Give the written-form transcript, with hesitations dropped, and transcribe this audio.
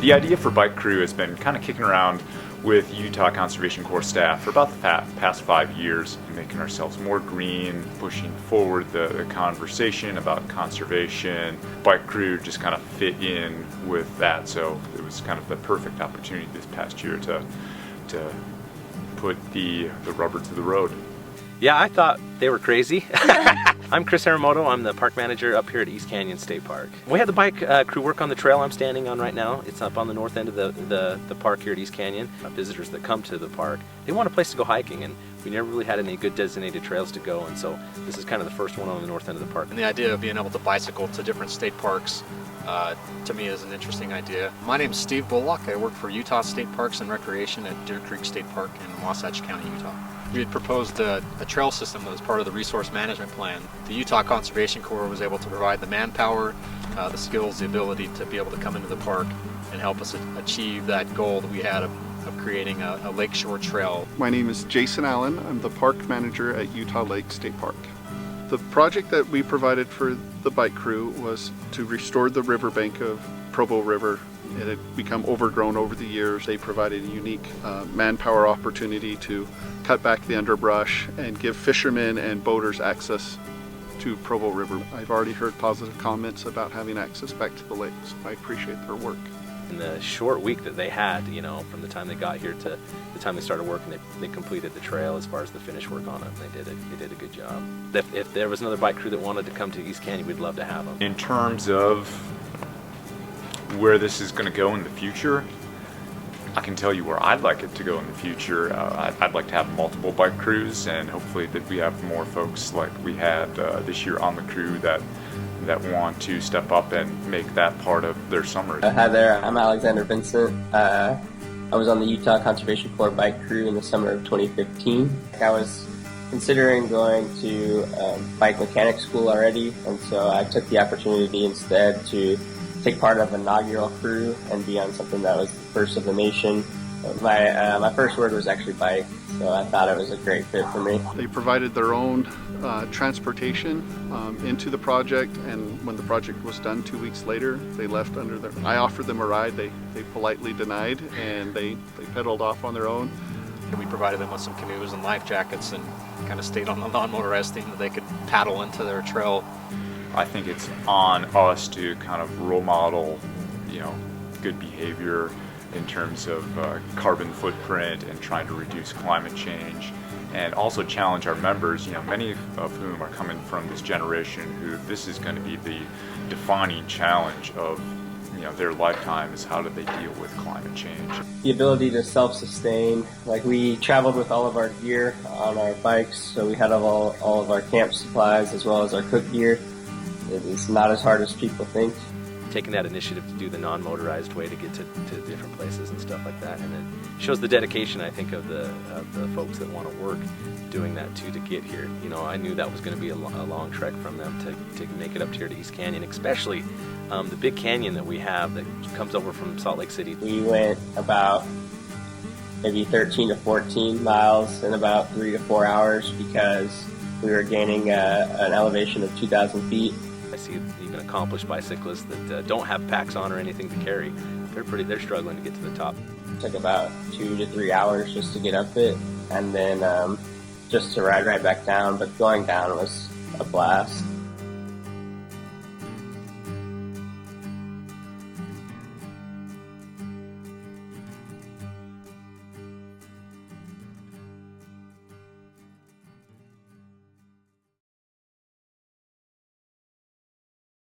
The idea for Bike Crew has been kind of kicking around with Utah Conservation Corps staff for about the past 5 years, making ourselves more green, pushing forward the conversation about conservation. Bike Crew just kind of fit in with that, so it was kind of the perfect opportunity this past year to put the rubber to the road. Yeah, I thought they were crazy. I'm Chris Aramoto. I'm the park manager up here at East Canyon State Park. We had the bike crew work on the trail I'm standing on right now. It's up on the north end of the park here at East Canyon. Visitors that come to the park, they want a place to go hiking, and we never really had any good designated trails to go, and so this is kind of the first one on the north end of the park. And the idea of being able to bicycle to different state parks to me is an interesting idea. My name is Steve Bullock. I work for Utah State Parks and Recreation at Deer Creek State Park in Wasatch County, Utah. We had proposed a trail system that was part of the resource management plan. The Utah Conservation Corps was able to provide the manpower, the skills, the ability to be able to come into the park and help us achieve that goal that we had of creating a lakeshore trail. My name is Jason Allen. I'm the park manager at Utah Lake State Park. The project that we provided for the bike crew was to restore the riverbank of Provo River. It had become overgrown over the years. They provided a unique manpower opportunity to cut back the underbrush and give fishermen and boaters access to Provo River. I've already heard positive comments about having access back to the lake, so I appreciate their work. In the short week that they had, from the time they got here to the time they started working, they completed the trail as far as the finish work on it. They did a good job. If there was another bike crew that wanted to come to East Canyon, we'd love to have them. In terms of where this is going to go in the future, I can tell you where I'd like it to go in the future. I'd like to have multiple bike crews, and hopefully that we have more folks like we had this year on the crew that want to step up and make that part of their summer. Hi there, I'm Alexander Vincent. I was on the Utah Conservation Corps bike crew in the summer of 2015. I was considering going to bike mechanic school already, and so I took the opportunity instead to take part of an inaugural crew and be on something that was the first of the nation. My first word was actually bike, so I thought it was a great fit for me. They provided their own transportation into the project, and when the project was done 2 weeks later, they left under their... I offered them a ride, they politely denied, and they pedaled off on their own. And we provided them with some canoes and life jackets and kind of stayed on the lawnmower resting that they could paddle into their trail. I think it's on us to kind of role model, good behavior in terms of carbon footprint and trying to reduce climate change, and also challenge our members, many of whom are coming from this generation who this is going to be the defining challenge of their lifetime, is how do they deal with climate change. The ability to self-sustain, like we traveled with all of our gear on our bikes, so we had all of our camp supplies as well as our cook gear. It's not as hard as people think. Taking that initiative to do the non-motorized way to get to different places and stuff like that, and it shows the dedication, I think, of the folks that want to work doing that too to get here. I knew that was going to be a long trek from them to make it up here to East Canyon, especially the big canyon that we have that comes over from Salt Lake City. We went about maybe 13 to 14 miles in about 3 to 4 hours because we were gaining an elevation of 2,000 feet. I see even accomplished bicyclists that don't have packs on or anything to carry. They're struggling to get to the top. It took about 2 to 3 hours just to get up it, and then just to ride right back down. But going down was a blast.